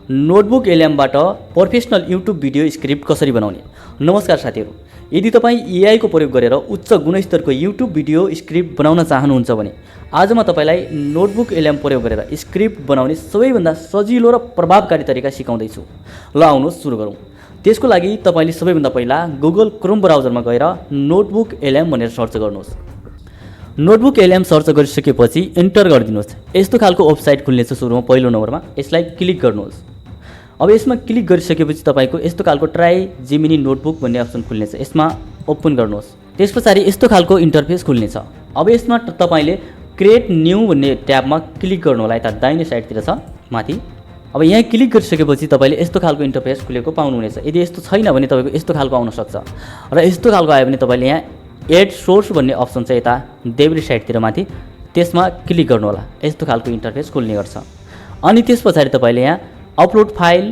Notebook एलएमबाट professional YouTube video script कसरी बनाउने। नमस्कार साथीहरू, यदि तपाईँ एआई को प्रयोग गरेर उच्च गुणस्तरको युट्युब भिडियो स्क्रिप्ट बनाउन चाहनुहुन्छ भने आज म तपाईलाई नोटबुक एलएम प्रयोग गरेर स्क्रिप्ट बनाउने सबैभन्दा सजिलो र प्रभावकारी तरिका सिकाउँदैछु। ल आउनुहोस् सुरु गरौँ। त्यसको लागि तपाईले सबैभन्दा पहिला गुगल क्रोम ब्राउजरमा गएर नोटबुक एलएम भनेर सर्च गर्नुहोस्। नोटबुक एलएम सर्च गरिसकेपछि इन्टर गरिदिनुहोस्। यस्तो खालको वेबसाइट खुल्नेछ। सुरुमा पहिलो नम्बरमा यसलाई क्लिक गर्नुहोस्। अब यसमा क्लिक गरिसकेपछि तपाईको यस्तो खालको ट्राई जेमिनी नोटबुक भन्ने अप्सन खुल्नेछ। यसमा ओपन गर्नुहोस्। त्यसपछि यस्तो खालको इन्टरफेस खुल्नेछ। अब यसमा तपाईले क्रिएट न्यू भन्ने ट्याबमा क्लिक गर्नु होला। यता दाहिने साइडतिर छ माथि। अब यहाँ क्लिक गरिसकेपछि तपाईले यस्तो खालको इन्टरफेस खुलेको पाउनुहुनेछ। यदि यस्तो छैन भने तपाईको यस्तो खालको आउन सक्छ र यस्तो खालको आयो भने तपाईले यहाँ एड सोर्स भन्ने अप्सन छ यता देब्रे साइडतिर माथि, त्यसमा क्लिक गर्नु होला। यस्तो खालको इन्टरफेस खुल्ने गर्छ। अनि त्यसपछि तपाईले यहाँ अपलोड फाइल,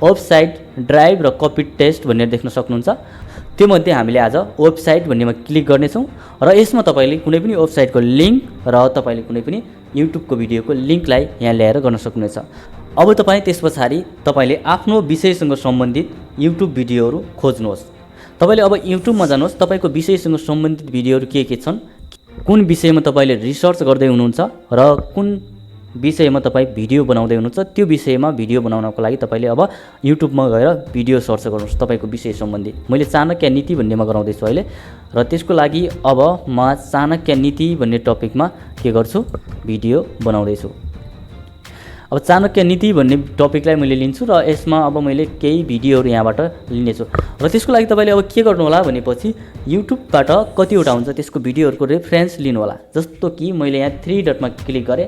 वेबसाइट, ड्राइभ र कपी टेस्ट भनेर देख्न सक्नुहुन्छ। त्यो मध्ये हामीले आज वेबसाइट भन्नेमा क्लिक गर्नेछौँ र यसमा तपाईले कुनै पनि वेबसाइटको लिङ्क र तपाईले कुनै पनि युट्युबको भिडियोको लिङ्कलाई यहाँ ल्याएर गर्न सक्नुहुनेछ। अब तपाईँ त्यसपछि तपाईले आफ्नो विषयसँग सम्बन्धित युट्युब भिडियोहरू खोज्नुहोस्। तपाईले अब युट्युबमा जानुहोस्। तपाईको विषयसँग सम्बन्धित भिडियोहरू के छन्, कुन विषयमा तपाईले रिसर्च गर्दै हुनुहुन्छ र कुन विषयमा तपाईँ भिडियो बनाउँदै हुनुहुन्छ, त्यो विषयमा भिडियो बनाउनको लागि तपाईले अब युट्युबमा गएर भिडियो सर्च गर्नुहोस् तपाईको विषय सम्बन्धी। मैले चाणक्य नीति भन्नेमा गराउँदैछु अहिले र त्यसको लागि अब म चाणक्य नीति भन्ने टपिकमा के गर्छु, भिडियो बनाउँदैछु। अब चाणक्य नीति भन्ने टपिकलाई मैले लिन्छु र यसमा अब मैले केही भिडियोहरू यहाँबाट लिनेछु र त्यसको लागि तपाईले अब के गर्नु होला भनेपछि युट्युबबाट कतिवटा हुन्छ त्यसको भिडियोहरूको रेफरेन्स लिनु होला। जस्तो कि मैले यहाँ 3 डटमा क्लिक गरेँ,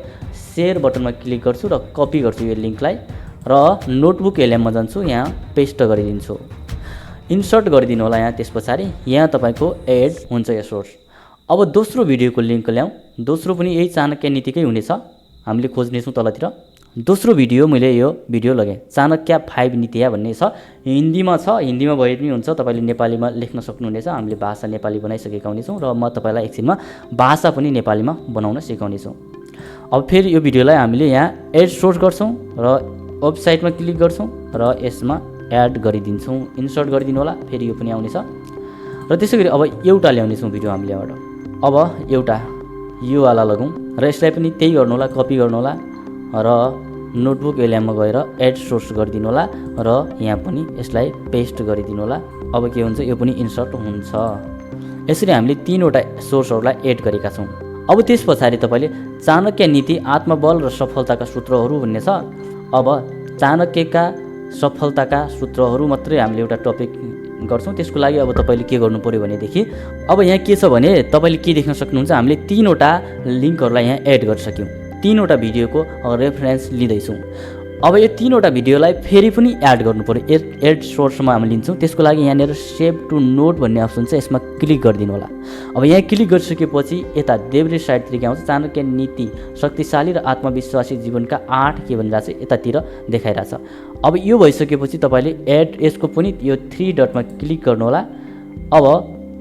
सेयर बटनमा क्लिक गर्छु र कपी गर्छु यो लिङ्कलाई र नोटबुक एलएममा जान्छु, यहाँ पेस्ट गरिदिन्छु। इन्सर्ट गरिदिनु होला यहाँ। त्यसपछि यहाँ तपाईँको एड हुन्छ यो सोर्स। अब दोस्रो भिडियोको लिङ्क ल्याउँ। दोस्रो पनि यही चाणक्य नीतिकै हुनेछ, हामीले खोज्नेछौँ तलतिर। दोस्रो भिडियो मैले यो भिडियो लगेँ, चाणक्य 5 नीतिया भन्ने छ। हिन्दीमा छ, हिन्दीमा भए पनि हुन्छ, तपाईँले नेपालीमा लेख्न सक्नुहुनेछ। हामीले भाषा नेपाली बनाइसकेका हुनेछौँ र म तपाईँलाई एकछिनमा भाषा पनि नेपालीमा बनाउन सिकाउनेछौँ। अब फेरि यो भिडियोलाई हामीले यहाँ एड सोर्स गर्छौँ र वेबसाइटमा क्लिक गर्छौँ र यसमा एड गरिदिन्छौँ। इन्सर्ट गरिदिनु होला। फेरि यो पनि आउनेछ र त्यसै गरी अब एउटा ल्याउनेछौँ भिडियो हामीले यहाँबाट। अब एउटा योवाला लगौँ र यसलाई पनि त्यही गर्नु होला, कपी गर्नु होला र नोटबुक एलएममा गएर एड सोर्स गरिदिनु होला र यहाँ पनि यसलाई पेस्ट गरिदिनु होला। अब के हुन्छ, यो पनि इन्सर्ट हुन्छ। यसरी हामीले 3वटा सोर्सहरूलाई एड गरेका छौँ। अब त्यसपछि तपाईले चाणक्य नीति आत्मबल र सफलताका सूत्रहरू भन्ने छ। अब चाणक्यका सफलताका सूत्रहरू मात्रै हामीले एउटा टपिक गर्छौँ। त्यसको लागि अब तपाईले के गर्नु पर्यो भनेदेखि अब यहाँ के छ भने तपाईले के देख्न सक्नुहुन्छ, हामीले 3वटा लिङ्कहरूलाई यहाँ एड गरिसक्यौँ। 3वटा भिडियोको रेफरेन्स लिँदैछौँ। अब यो 3वटा भिडियोलाई फेरि पनि एड गर्नु पर्यो। एड सोर्समा हामी लिन्छौँ। त्यसको लागि यहाँनिर सेभ टु नोट भन्ने अप्सन छ, यसमा क्लिक गरिदिनु होला। अब यहाँ क्लिक गरिसकेपछि यता देब्रे साइडतिर आउँछ चाणक्य नीति शक्तिशाली र आत्मविश्वासी जीवनका 8 के भनिरहेको छ, यतातिर देखाइरहेछ। अब यो भइसकेपछि तपाईँले एड यसको पनि यो 3 डटमा क्लिक गर्नु होला। अब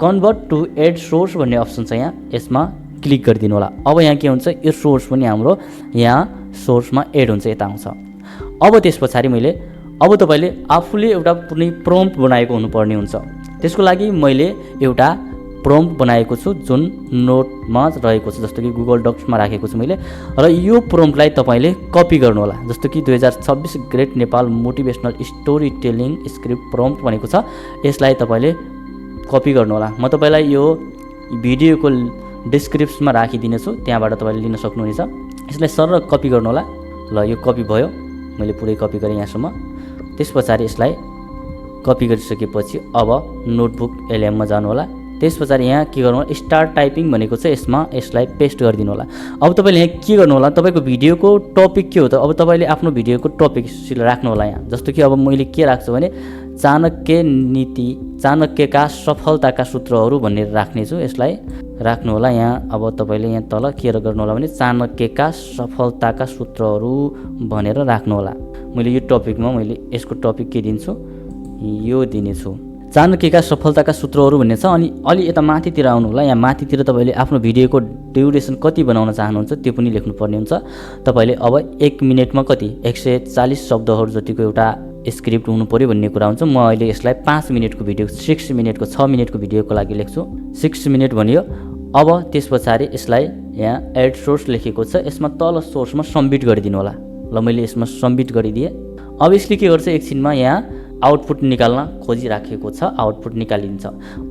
कन्भर्ट टु एड सोर्स भन्ने अप्सन छ यहाँ, यसमा क्लिक गरिदिनु होला। अब यहाँ के हुन्छ, यो सोर्स पनि हाम्रो यहाँ सोर्समा एड हुन्छ, यता आउँछ। अब त्यसपछि अब तपाईले आफूले एउटा कुनै प्रम्प्ट बनाएको हुनुपर्ने हुन्छ। त्यसको लागि मैले एउटा प्रम्प्ट बनाएको छु जुन नोटमा रहेको छ, जस्तो कि गुगल डक्समा राखेको छु मैले। र यो प्रम्प्टलाई तपाईले कपी गर्नु होला। जस्तो कि 2026 great Nepal motivational story telling script prompt भनेको छ, यसलाई तपाईले कपी गर्नु होला। म तपाईलाई यो भिडियोको डिस्क्रिप्सनमा राखिदिनेछु, त्यहाँबाट तपाईँले लिन सक्नुहुनेछ। यसलाई सरल कपी गर्नु होला। ल यो कपी भयो, मैले पुरै कपी गरेँ यहाँसम्म। त्यसपछि यसलाई कपी गरिसकेपछि अब नोटबुक एलएममा जानु होला। त्यसपछि यहाँ के गर्नु होला, स्टार्ट टाइपिङ भनेको छ, यसमा यसलाई पेस्ट गरिदिनु होला। अब तपाईँले यहाँ के गर्नु होला, तपाईँको भिडियोको टपिक के हो त, अब तपाईँले आफ्नो भिडियोको टपिक राख्नु होला यहाँ। जस्तो कि अब मैले के राख्छु भने चाणक्य नीति चाणक्यका सफलताका सूत्रहरू भनेर राख्नेछु। यसलाई राख्नु होला यहाँ। अब तपाईँले यहाँ तल के गर्नु होला भने चाणक्यका सफलताका सूत्रहरू भनेर राख्नु होला। मैले यो टपिकमा मैले यसको टपिक के दिन्छु, यो दिनेछु, चाणक्यका सफलताका सूत्रहरू भन्ने छ। अनि अलि यता माथितिर आउनु होला। यहाँ माथितिर तपाईँले आफ्नो भिडियोको ड्युरेसन कति बनाउन चाहनुहुन्छ त्यो पनि लेख्नुपर्ने हुन्छ। तपाईँले अब 1 मिनेटमा कति 140 शब्दहरू जतिको एउटा स्क्रिप्ट हुनु पऱ्यो भन्ने कुरा हुन्छ। म अहिले यसलाई 5 मिनेटको भिडियो 6 मिनेटको 6 मिनेटको भिडियोको लागि लेख्छु। 6 मिनेट भनियो। अब त्यस पछाडि यसलाई यहाँ एड सोर्स लेखेको छ, यसमा तल सोर्समा सबमिट गरिदिनु होला। ल मैले यसमा सबमिट गरिदिएँ। अब यसले के गर्छ, एकछिनमा यहाँ आउटपुट निकाल्न खोजिराखेको छ, आउटपुट निकालिन्छ।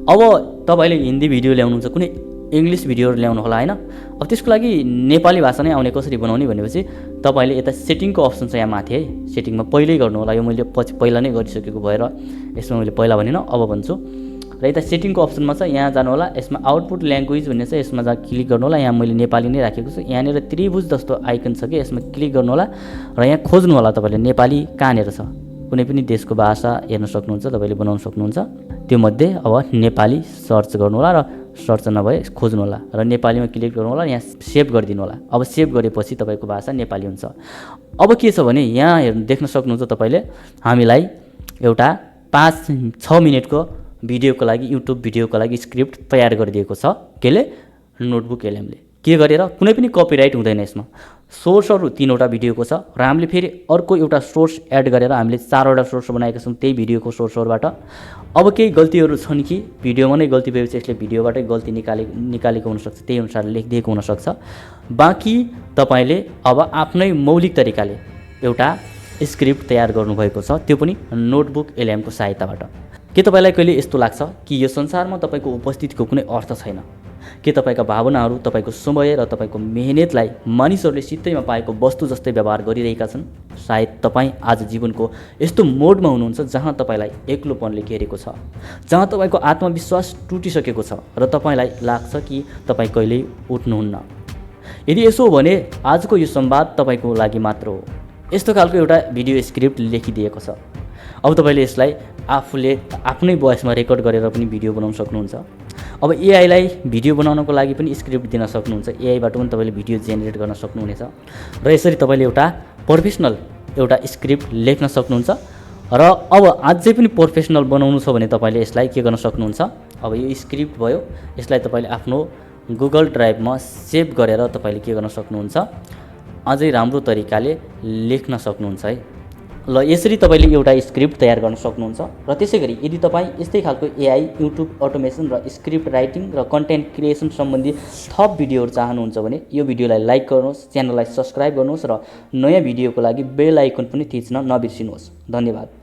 अब तपाईँले हिन्दी भिडियो ल्याउनुहुन्छ, कुनै इङ्ग्लिस भिडियोहरू ल्याउनु होला होइन। अब त्यसको लागि नेपाली भाषा नै आउने कसरी बनाउने भनेपछि तपाईँले यता सेटिङको अप्सन छ यहाँ माथि है, सेटिङमा पहिल्यै गर्नु होला। यो मैले पहिला नै गरिसकेको भएर यसमा मैले पहिला भनेन, अब भन्छु। र यता सेटिङको अप्सनमा छ, यहाँ जानु होला। यसमा आउटपुट ल्याङ्ग्वेज भन्ने छ, यसमा जहाँ क्लिक गर्नु होला। यहाँ मैले नेपाली नै राखेको छु। यहाँनिर त्रिभुज जस्तो आइकन छ कि यसमा क्लिक गर्नु होला र यहाँ खोज्नु होला तपाईँले नेपाली कहाँनिर छ। कुनै पनि देशको भाषा हेर्न सक्नुहुन्छ, तपाईँले बनाउन सक्नुहुन्छ। त्यो मध्ये अब नेपाली सर्च गर्नु होला र सर्च नभए खोज्नु होला र नेपालीमा क्लिक गर्नु होला। यहाँ सेभ गरिदिनु होला। अब सेभ गरेपछि तपाईँको भाषा नेपाली हुन्छ। अब के छ भने यहाँ हेर्नु देख्न सक्नुहुन्छ तपाईँले हामीलाई एउटा 5-6 मिनेटको भिडियोको लागि युट्युब भिडियोको लागि स्क्रिप्ट तयार गरिदिएको छ। केले नोटबुक एलएमले के गरेर कुनै पनि कपिराइट हुँदैन यसमा। सोर्सहरू 3वटा भिडियोको छ र हामीले फेरि अर्को एउटा सोर्स एड गरेर हामीले 4वटा सोर्स बनाएका छौँ त्यही भिडियोको सोर्सहरूबाट। अब केही गल्तीहरू छन् कि भिडियोमा नै गल्ती भएपछि यसले भिडियोबाटै गल्ती निकालेको हुनसक्छ, त्यही अनुसार लेखिदिएको हुनसक्छ। बाँकी तपाईँले अब आफ्नै मौलिक तरिकाले एउटा स्क्रिप्ट तयार गर्नुभएको छ, त्यो पनि नोटबुक एलएमको सहायताबाट। के तपाईँलाई कहिले यस्तो लाग्छ कि यो संसारमा तपाईँको उपस्थितिको कुनै अर्थ छैन? के तपाईँका भावनाहरू, तपाईँको समय र तपाईँको मेहनतलाई मानिसहरूले सित्तैमा पाएको वस्तु जस्तै व्यवहार गरिरहेका छन्? सायद तपाईँ आज जीवनको यस्तो मोडमा हुनुहुन्छ जहाँ तपाईँलाई एक्लोपनले घेरेको छ, जहाँ तपाईँको आत्मविश्वास टुटिसकेको छ र तपाईँलाई लाग्छ कि तपाईँ कहिल्यै उठ्नुहुन्न। यदि यसो हो भने आजको यो संवाद तपाईँको लागि मात्र हो। यस्तो खालको एउटा भिडियो स्क्रिप्ट लेखिदिएको छ। अब तपाईँले यसलाई आफूले आफ्नै भोइसमा रेकर्ड गरेर पनि भिडियो बनाउन सक्नुहुन्छ। अब एआईलाई भिडियो बनाउनको लागि पनि स्क्रिप्ट दिन सक्नुहुन्छ। एआईबाट पनि तपाईँले भिडियो जेनेरेट गर्न सक्नुहुनेछ र यसरी तपाईँले एउटा प्रोफेसनल एउटा स्क्रिप्ट लेख्न सक्नुहुन्छ। र अब अझै पनि प्रोफेसनल बनाउनु छ भने तपाईँले यसलाई के गर्न सक्नुहुन्छ, अब यो स्क्रिप्ट भयो, यसलाई तपाईँले आफ्नो गुगल ड्राइभमा सेभ गरेर तपाईँले के गर्न सक्नुहुन्छ, अझै राम्रो तरिकाले लेख्न सक्नुहुन्छ है। ल यसरी तपाईँले एउटा स्क्रिप्ट तयार गर्न सक्नुहुन्छ। र त्यसै गरी यदि तपाईँ यस्तै खालको एआई, युट्युब अटोमेसन र स्क्रिप्ट राइटिङ र कन्टेन्ट क्रिएसन सम्बन्धी थप भिडियोहरू चाहनुहुन्छ भने यो भिडियोलाई लाइक गर्नुहोस्, च्यानललाई सब्सक्राइब गर्नुहोस् र नयाँ भिडियोको लागि बेल आइकन पनि थिच्न नबिर्सिनुहोस्। धन्यवाद।